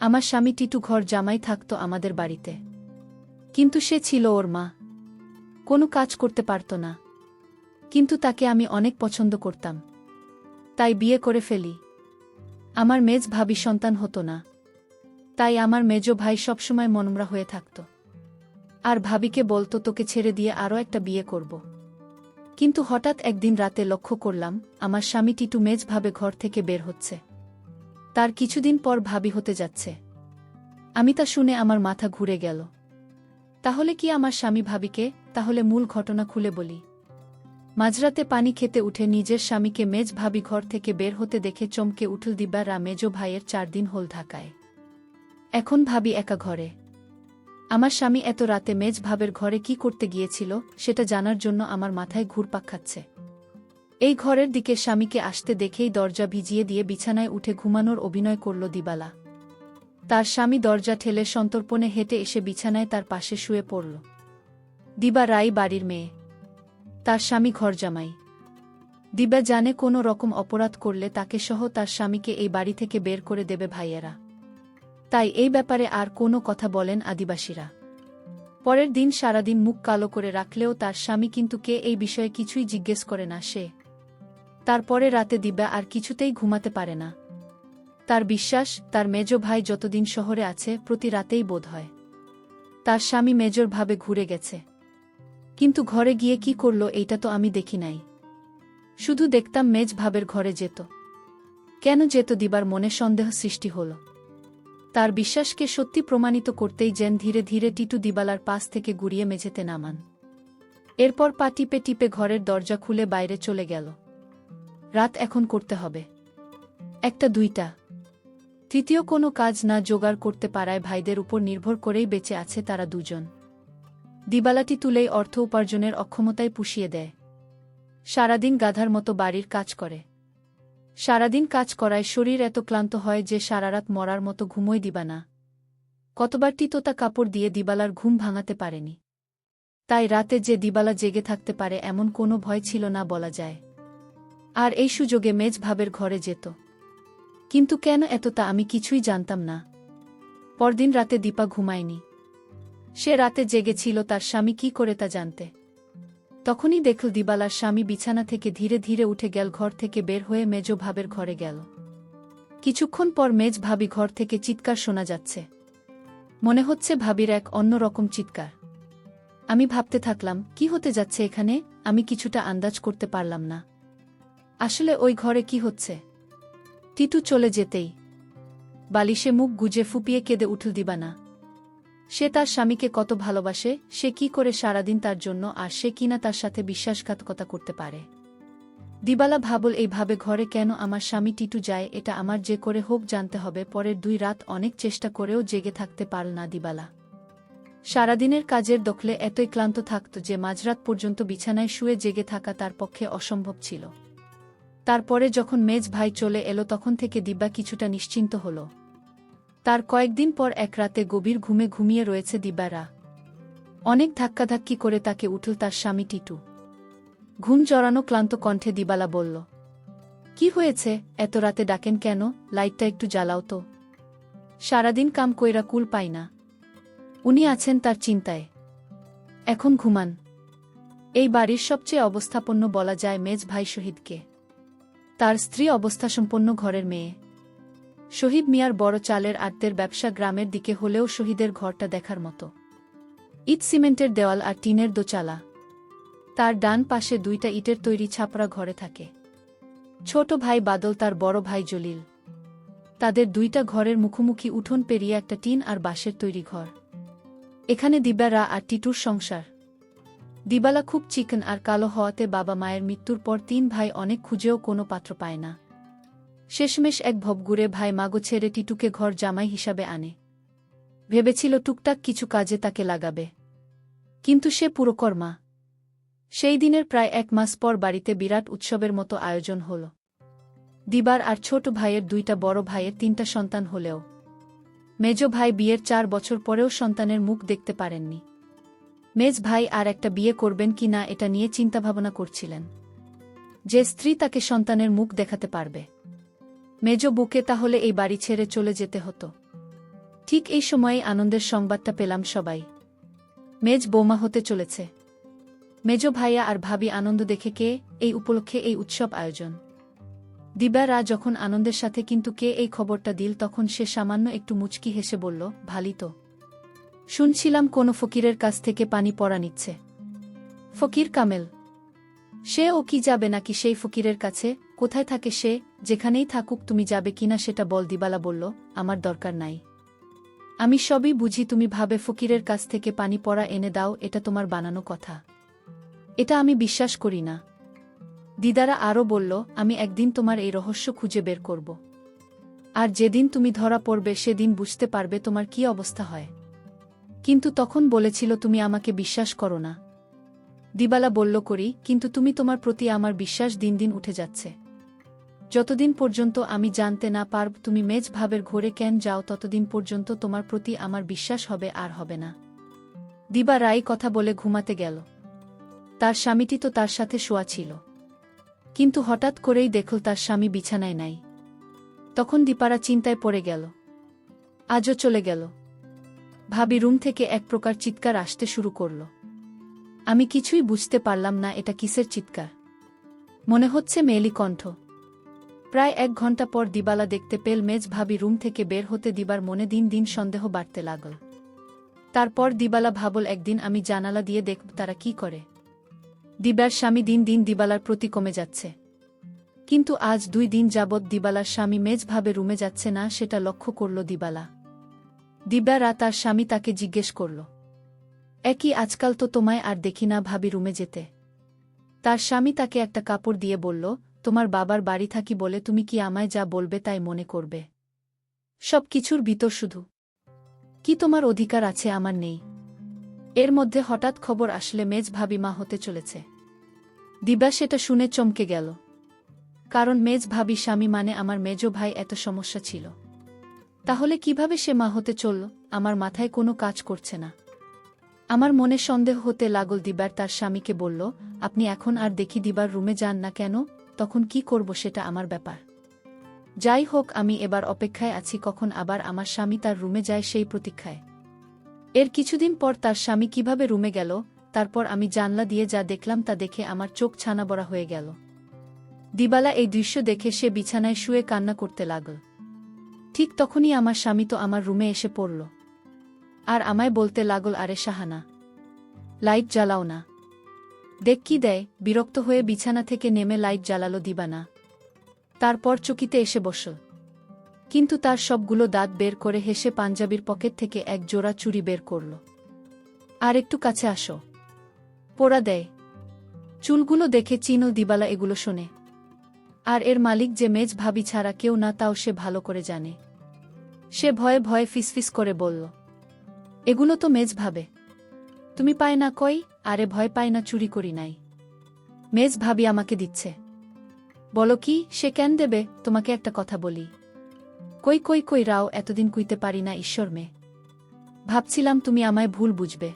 আমার স্বামী টিটু ঘর জামাই থাকত আমাদের বাড়িতে, কিন্তু সে ছিল ওর মা, কোনো কাজ করতে পারত না। কিন্তু তাকে আমি অনেক পছন্দ করতাম, তাই বিয়ে করে ফেলি। আমার মেজ ভাবি সন্তান হতো না, তাই আমার মেজ ভাই সবসময় মনমরা হয়ে থাকত, আর ভাবিকে বলতো তোকে ছেড়ে দিয়ে আরও একটা বিয়ে করব। কিন্তু হঠাৎ একদিন রাতে লক্ষ্য করলাম আমার স্বামী টিটু মেজ ভাবে ঘর থেকে বের হচ্ছে। তার কিছুদিন পর ভাবি হতে যাচ্ছে। আমি তা শুনে আমার মাথা ঘুরে গেল। তাহলে কি আমার স্বামী ভাবিকে? তাহলে মূল ঘটনা খুলে বলি। মাঝরাতে পানি খেতে উঠে নিজের স্বামীকে মেজ ভাবি ঘর থেকে বের হতে দেখে চমকে উঠল দিব্যারা মেজো ভাইয়ের 4 দিন হল ঢাকায়। এখন ভাবি একা ঘরে। আমার স্বামী এত রাতে মেজ ভাবের ঘরে কি করতে গিয়েছিল সেটা জানার জন্য আমার মাথায় ঘুরপাক খাচ্ছে। এই ঘরের দিকে স্বামীকে আসতে দেখেই দরজা ভিজিয়ে দিয়ে বিছানায় উঠে ঘুমানোর অভিনয় করল দিবালা। তার স্বামী দরজা ঠেলে সন্তর্পণে হেঁটে এসে বিছানায় তার পাশে শুয়ে পড়ল। দিবা রাই বাড়ির মেয়ে, তার স্বামী ঘরজামাই। দিবা জানে কোনো রকম অপরাধ করলে তাকে সহ তার স্বামীকে এই বাড়ি থেকে বের করে দেবে ভাইয়েরা, তাই এই ব্যাপারে আর কোনো কথা বলেন আদিবাসীরা। পরের দিন সারাদিন মুখ কালো করে রাখলেও তার স্বামী কিন্তু কে এই বিষয়ে কিছুই জিজ্ঞেস করে না সে। তারপরে রাতে দিবা আর কিছুতেই ঘুমাতে পারে না। তার বিশ্বাস তার মেজ ভাই যতদিন শহরে আছে প্রতি রাতেই বোধ হয় তার স্বামী মেজর ভাবে ঘুরে গেছে। কিন্তু ঘরে গিয়ে কি করল এইটা তো আমি দেখি নাই, শুধু দেখতাম মেজ ভাবের ঘরে যেত। কেন যেত দিবার মনে সন্দেহ সৃষ্টি হল। তার বিশ্বাসকে সত্যি প্রমাণিত করতেই যেন ধীরে ধীরে টিটু দিবালার পাশ থেকে গুড়িয়ে মেঝেতে নামান। এরপর পা টিপে টিপে ঘরের দরজা খুলে বাইরে চলে গেল। রাত এখন করতে হবে, একটা দুইটা। তৃতীয় কোনো কাজ না জোগাড় করতে পারায় ভাইদের উপর নির্ভর করেই বেঁচে আছে তারা দুজন। দিবালাটি তুলেই অর্থ উপার্জনের অক্ষমতায় পুষিয়ে দেয়। সারাদিন গাধার মতো বাড়ির কাজ করে। সারাদিন কাজ করায় শরীর এত ক্লান্ত হয় যে সারারাত মরার মতো ঘুমোয় দিবা না। কতবার তিতোতা কাপড় দিয়ে দিবালার ঘুম ভাঙাতে পারেনি। তাই রাতে যে দিবালা জেগে থাকতে পারে এমন কোনো ভয় ছিল না বলা যায়। আর এই সুযোগে মেজ ভাবের ঘরে যেত। কিন্তু কেন এত তা আমি কিছুই জানতাম না। পরদিন রাতে দীপা ঘুমায়নি। সে রাতে জেগেছিল তার স্বামী কি করে তা জানতে। তখনই দেখল দিবালার স্বামী বিছানা থেকে ধীরে ধীরে উঠে গেল, ঘর থেকে বের হয়ে মেজ ভাবের ঘরে গেল। কিছুক্ষণ পর মেজ ভাবি ঘর থেকে চিৎকার শোনা যাচ্ছে। মনে হচ্ছে ভাবির এক অন্য রকম চিৎকার। আমি ভাবতে থাকলাম কি হতে যাচ্ছে এখানে। আমি কিছুটা আন্দাজ করতে পারলাম না আসলে ওই ঘরে কি হচ্ছে। টিটু চলে যেতেই বালিশে মুখ গুজে ফুপিয়ে কেঁদে উঠল দিবানা। সে তার স্বামীকে কত ভালোবাসে, সে কি করে সারাদিন তার জন্য, আর সে কিনা তার সাথে বিশ্বাসঘাতকতা করতে পারে। দিবালা ভাবল এইভাবে ঘরে কেন আমার স্বামী টিটু যায়, এটা আমার যে করে হোক জানতে হবে। পরের 2 রাত অনেক চেষ্টা করেও জেগে থাকতে পারল না দিবালা। সারাদিনের কাজের দখলে এতই ক্লান্ত থাকত যে মাঝরাত পর্যন্ত বিছানায় শুয়ে জেগে থাকা তার পক্ষে অসম্ভব ছিল। তারপরে যখন মেজ ভাই চলে এলো তখন থেকে দিব্যা কিছুটা নিশ্চিন্ত হল। তার কয়েকদিন পর এক রাতে গভীর ঘুমে ঘুমিয়ে রয়েছে দিব্যারা। অনেক ধাক্কাধাক্কি করে তাকে উঠল তার স্বামী টিটু। ঘুম জড়ানো ক্লান্ত কণ্ঠে দিবালা বলল, কি হয়েছে, এত রাতে ডাকেন কেন? লাইটটা একটু জ্বালাও তো। সারাদিন কাম কইরা কুল পাই না। উনি আছেন তার চিন্তায়, এখন ঘুমান। এই বাড়ির সবচেয়ে অবস্থাপন্ন বলা যায় মেজ ভাই শহীদকে। তার স্ত্রী অবস্থাসম্পন্ন ঘরের মেয়ে। শহীদ মিয়ার বড় চালের আড়তের ব্যবসা, গ্রামের দিকে হলেও শহীদের ঘরটা দেখার মতো। ইট সিমেন্টের দেওয়াল আর টিনের দোচালা। তার ডান পাশে 2টা ইটের তৈরি ছাপরা ঘরে থাকে ছোট ভাই বাদল, তার বড় ভাই জলিল। তাদের 2টা ঘরের মুখোমুখি উঠোন পেরিয়ে একটা টিন আর বাঁশের তৈরি ঘর। এখানে দিব্যারা আর টিটুর সংসার। দিবালা খুব চিকন আর কালো হওয়াতে বাবা মায়ের মৃত্যুর পর 3 ভাই অনেক খুঁজেও কোনো পাত্র পায় না। শেষমেশ এক ভবগুড়ে ভাই মাগো ছেড়ে টিটুকে ঘর জামাই হিসাবে আনে। ভেবেছিল টুকটাক কিছু কাজে তাকে লাগাবে, কিন্তু সে পুরকর্মা। সেই দিনের প্রায় 1 মাস পর বাড়িতে বিরাট উৎসবের মতো আয়োজন হল। দিবার আর ছোট ভাইয়ের 2টা, বড় ভাইয়ের 3টা সন্তান হলেও মেজ ভাই বিয়ের 4 বছর পরেও সন্তানের মুখ দেখতে পারেননি। মেজ ভাই আর একটা বিয়ে করবেন কি না এটা নিয়ে চিন্তাভাবনা করছিলেন। যে স্ত্রী তাকে সন্তানের মুখ দেখাতে পারবে, মেজ বুকে তাহলে এই বাড়ি ছেড়ে চলে যেতে হতো। ঠিক এই সময়ে আনন্দের সংবাদটা পেলাম সবাই। মেজ বৌমা হতে চলেছে। মেজ ভাইয়া আর ভাবি আনন্দ দেখে কে এই উপলক্ষে এই উৎসব আয়োজন। দিবারা যখন আনন্দের সাথে কিন্তু কে এই খবরটা দিল তখন সে সামান্য একটু মুচকি হেসে বলল, ভালি তো। শুনছিলাম কোনো ফকিরের কাছ থেকে পানি পড়া নিচ্ছে। ফকির কামেল? সে ও কি যাবে নাকি সেই ফকিরের কাছে? কোথায় থাকে সে? যেখানেই থাকুক তুমি যাবে কিনা সেটা বল। দিবালা বলল, আমার দরকার নাই। আমি সবই বুঝি, তুমি ভাবে ফকিরের কাছ থেকে পানি পড়া এনে দাও, এটা তোমার বানানো কথা। এটা আমি বিশ্বাস করি না। দিদারা আরও বলল, আমি একদিন তোমার এই রহস্য খুঁজে বের করব। আর যেদিন তুমি ধরা পড়বে সেদিন বুঝতে পারবে তোমার কি অবস্থা হয়। কিন্তু তখন বলেছিল তুমি আমাকে বিশ্বাস করো না। দিবালা বলল, করি, কিন্তু তুমি তোমার প্রতি আমার বিশ্বাস দিন দিন উঠে যাচ্ছে। যতদিন পর্যন্ত আমি জানতে না পারব তুমি মেজ ভাবের ঘরে কেন যাও ততদিন পর্যন্ত তোমার প্রতি আমার বিশ্বাস হবে আর হবে না। দিবা রাই কথা বলে ঘুমাতে গেল। তার স্বামীটি তো তার সাথে শোয়া ছিল, কিন্তু হঠাৎ করেই দেখল তার স্বামী বিছানায় নাই। তখন দীপারা চিন্তায় পড়ে গেল। আজও চলে গেল। ভাবি রুম থেকে এক প্রকার চিৎকার আসতে শুরু করল। আমি কিছুই বুঝতে পারলাম না এটা কিসের চিৎকার। মনে হচ্ছে মেয়েলি কণ্ঠ। প্রায় 1 ঘন্টা পর দিবালা দেখতে পেল মেজ ভাবি রুম থেকে বের হতে। দিবার মনে দিন দিন সন্দেহ বাড়তে লাগল। তারপর দিবালা ভাবল, একদিন আমি জানালা দিয়ে দেখব তারা কি করে। দিবার স্বামী দিন দিন দিবালার প্রতি কমে যাচ্ছে। কিন্তু আজ 2 দিন যাবৎ দিবালার স্বামী মেজ ভাবে রুমে যাচ্ছে না, সেটা লক্ষ্য করল দিবালা। দিবারা তার স্বামী তাকে জিজ্ঞেস করল, একই আজকাল তো তোমায় আর দেখি না ভাবি রুমে যেতে। তার স্বামী তাকে একটা কাপড় দিয়ে বলল, তোমার বাবার বাড়ি থাকি বলে তুমি কি আমায় যা বলবে তাই মনে করবে? সব কিছুর ভিতর শুধু কি তোমার অধিকার আছে আমার নেই? এর মধ্যে হঠাৎ খবর আসলে মেজ ভাবি মা হতে চলেছে। দিবা সেটা শুনে চমকে গেল। কারণ মেজ ভাবি স্বামী মানে আমার মেজ ভাই, এত সমস্যা ছিল। তাহলে কিভাবে সে মা হতে চলল? আমার মাথায় কোনো কাজ করছে না। আমার মনে সন্দেহ হতে লাগল। দিবার তার স্বামীকে বলল, আপনি এখন আর দেখি দিবার রুমে যান না কেন? তখন কি করব সেটা আমার ব্যাপার। যাই হোক, আমি এবার অপেক্ষায় আছি কখন আবার আমার স্বামী তার রুমে যায় সেই প্রতীক্ষায়। এর কিছুদিন পর তার স্বামী কিভাবে রুমে গেল, তারপর আমি জানলা দিয়ে যা দেখলাম তা দেখে আমার চোখ ছানাবড়া হয়ে গেল। দিবালা এই দৃশ্য দেখে সে বিছানায় শুয়ে কান্না করতে লাগল। ঠিক তখনই আমার স্বামী তো আমার রুমে এসে পড়ল। আর আমায় বলতে লাগল, আরে শাহানা, লাইট জ্বালাও না। দেখ কি দেয়। বিরক্ত হয়ে বিছানা থেকে নেমে লাইট জ্বালালো দিবানা। তারপর চকিতে এসে বসল। কিন্তু তার সবগুলো দাঁত বের করে হেসে পাঞ্জাবির পকেট থেকে এক জোড়া চুড়ি বের করল। আর একটু কাছে আসো। পোড়া দেয়। চুলগুলো দেখে চিনো দিবালা এগুলো শোনে। আর এর মালিক যে মেজ ভাবি ছাড়া কেউ না, তাও সে ভালো করে জানে। সে ভয়ে ভয়ে ফিসফিস করে বলল, এগুলো তো মেজ ভাবে। তুমি পায় না কই? আরে ভয় পায় না, চুরি করি নাই। মেজ ভাবি আমাকে দিচ্ছে। বলো কি? সে কেন দেবে? তোমাকে একটা কথা বলি। কই কই কই রাও, এতদিন কইতে পারি না ঈশ্বর মেয়ে। ভাবছিলাম তুমি আমায় ভুল বুঝবে।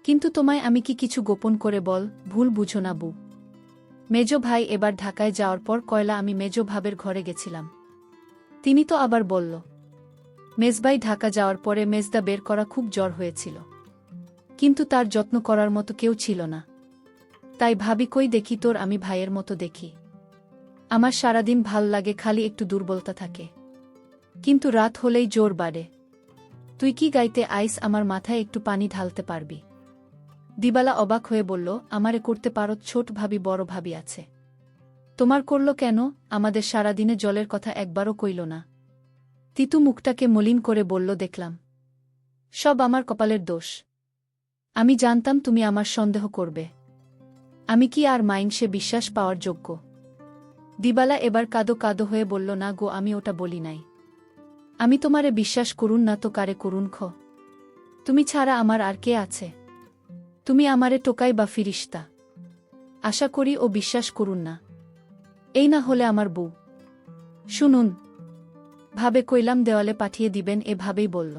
কিন্তু তোমায় আমি কি কিছু গোপন করে বল, ভুল বুঝো না বু। মেজ ভাই এবার ঢাকায় যাওয়ার পর কয়লা আমি মেজ ভাবের ঘরে গেছিলাম। তিনি তো আবার বলল, মেজভাই ঢাকা যাওয়ার পরে মেজদা বের করা খুব জ্বর হয়েছিল। কিন্তু তার যত্ন করার মতো কেউ ছিল না। তাই ভাবি, কই দেখি তোর আমি ভাইয়ের মতো দেখি। আমার সারাদিন ভাল লাগে, খালি একটু দুর্বলতা থাকে। কিন্তু রাত হলেই জোর বাড়ে। তুই কি গাইতে আইস? আমার মাথায় একটু পানি ঢালতে পারবি? দিবালা অবাক হয়ে বলল, আমারে করতে পারো? ছোট ভাবি বড় ভাবি আছে, তোমার করল কেন? আমাদের সারাদিনে জলের কথা একবারও কইল না। তিতু মুখটাকে মলিন করে বলল, দেখলাম। সব আমার কপালের দোষ। আমি জানতাম তুমি আমার সন্দেহ করবে। আমি কি আর মাইন সে বিশ্বাস পাওয়ার যোগ্য? দিবালা এবার কাদো কাদো হয়ে বলল, না গো, আমি ওটা বলি নাই। আমি তোমারে বিশ্বাস করুন না তো কারে করুন খ? তুমি ছাড়া আমার আর কে আছে? তুমি আমারে টোকাই বা ফিরিস্তা? আশা করি ও বিশ্বাস করুন না। এই না হলে আমার বউ। শুনুন, ভাবে কইলাম দেওয়ালে পাঠিয়ে দিবেন, এভাবেই বলল।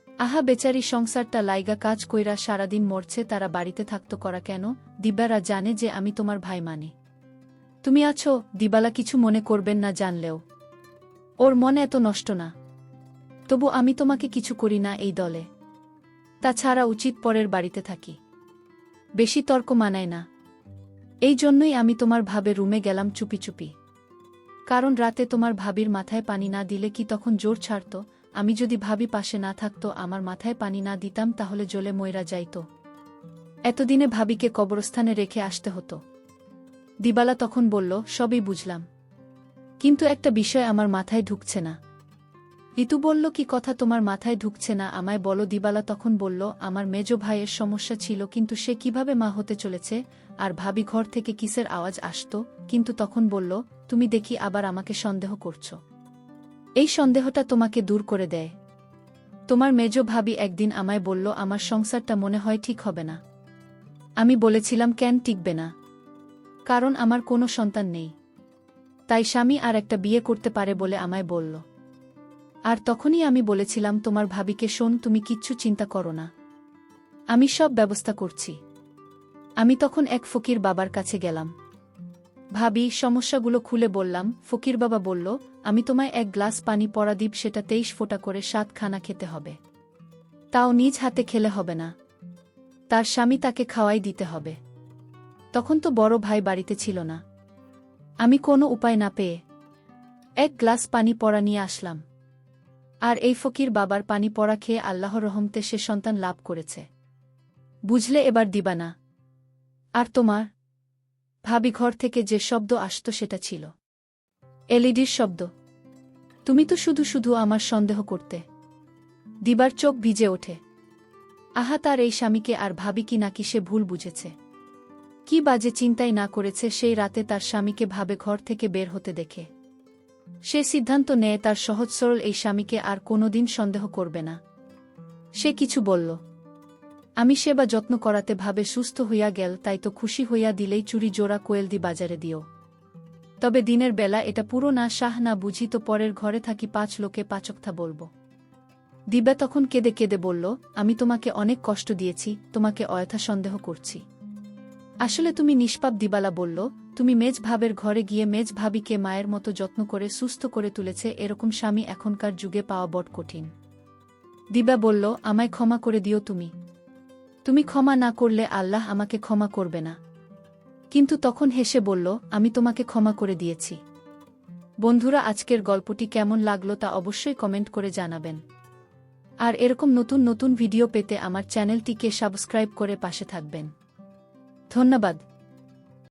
আহা বেচারি, সংসারটা লাইগা কাজ কইরা সারাদিন মরছে, তারা বাড়িতে থাকতো করা কেন? দিবারা জানে যে আমি তোমার ভাই মানি। তুমি আছো, দিবালা কিছু মনে করবেন না জানলেও। ওর মনে এত নষ্ট না। তবু আমি তোমাকে কিছু করি না এই দলে। তাছাড়া উচিত পরের বাড়িতে থাকি। বেশি তর্ক মানায় না। এই জন্যই আমি তোমার ভাবে রুমে গেলাম চুপি চুপি। কারণ রাতে তোমার ভাবির মাথায় পানি না দিলে কি তখন জোর ছাড়ত? আমি যদি ভাবি পাশে না থাকতো, আমার মাথায় পানি না দিতাম, তাহলে জ্বলে মইরা যাইত। এতদিনে ভাবিকে কবরস্থানে রেখে আসতে হতো। দিবালা তখন বলল, সবই বুঝলাম, কিন্তু একটা বিষয় আমার মাথায় ঢুকছে না। ঋতু বলল, কি কথা তোমার মাথায় ঢুকছে না আমায় বলো। দিবালা তখন বলল, আমার মেজ ভাইয়ের সমস্যা ছিল, কিন্তু সে কিভাবে মা হতে চলেছে। আর ভাবি ঘর থেকে কিসের আওয়াজ আসত, কিন্তু তখন বলল, তুমি দেখি আবার আমাকে সন্দেহ করছো। এই সন্দেহটা তোমাকে দূর করে দেয়। তোমার মেজ ভাবি একদিন আমায় বলল, আমার সংসারটা মনে হয় ঠিক হবে না। আমি বলেছিলাম, কেন টিকবে না? কারণ আমার কোনো সন্তান নেই, তাই স্বামী আর একটা বিয়ে করতে পারে বলে আমায় বলল। আর তখনই আমি বলেছিলাম তোমার ভাবিকে, শোন, তুমি কিচ্ছু চিন্তা করো না, আমি সব ব্যবস্থা করছি। আমি তখন এক ফকির বাবার কাছে গেলাম। ভাবি সমস্যাগুলো খুলে বললাম। ফকির বাবা বলল, আমি তোমায় এক গ্লাস পানি পড়া দিব, সেটা 23 ফোঁটা করে 7 খানা খেতে হবে। তাও নিজ হাতে খেলে হবে না, তার স্বামী তাকে খাওয়াই দিতে হবে। তখন তো বড় ভাই বাড়িতে ছিল না। আমি কোনো উপায় না পেয়ে এক গ্লাস পানি পড়া নিয়ে আসলাম। আর এই ফকির বাবার পানি পড়া খেয়ে আল্লাহর রহমতে সে সন্তান লাভ করেছে। বুঝলে এবার দিবানা? আর তোমার ভাবি ঘর থেকে যে শব্দ আসত সেটা ছিল এলইডির শব্দ। তুমি তো শুধু শুধু আমার সন্দেহ করতে। দিবার চোখ ভিজে ওঠে। আহা, তার এই স্বামীকে আর ভাবি কি নাকি সে ভুল বুঝেছে? কি বাজে চিন্তাই না করেছে সেই রাতে তার স্বামীকে ভাবে ঘর থেকে বের হতে দেখে। সে সিদ্ধান্ত নেয় তার সহজ সরল এই স্বামীকে আর কোনোদিন সন্দেহ করবে না। সে কিছু বলল, আমি সেবা যত্ন করাতে ভাবে সুস্থ হইয়া গেল, তাই তো খুশি হইয়া দিলেই চুরি জোড়া কোয়েল দি বাজারে দিও। তবে দিনের বেলা এটা পুরো না শাহ না বুঝি তো পরের ঘরে থাকি 5 লোকে 5 কথা বলব। দিবা তখন কেঁদে কেঁদে বলল, আমি তোমাকে অনেক কষ্ট দিয়েছি, তোমাকে অযথা সন্দেহ করছি। আসলে তুমি নিষ্পাপ। দিবালা বলল, তুমি মেজ ভাবের ঘরে গিয়ে মেজ ভাবিকে মায়ের মতো যত্ন করে সুস্থ করে তুলেছে, এরকম স্বামী এখনকার যুগে পাওয়া বড় কঠিন। দিবা বলল, আমায় ক্ষমা করে দিও তুমি। তুমি ক্ষমা না করলে আল্লাহ আমাকে ক্ষমা করবে না। কিন্তু তখন হেসে বলল, আমি তোমাকে ক্ষমা করে দিয়েছি। বন্ধুরা, আজকের গল্পটি কেমন লাগলো তা অবশ্যই কমেন্ট করে জানাবেন। আর এরকম নতুন নতুন ভিডিও পেতে আমার চ্যানেলটিকে সাবস্ক্রাইব করে পাশে থাকবেন। ধন্যবাদ।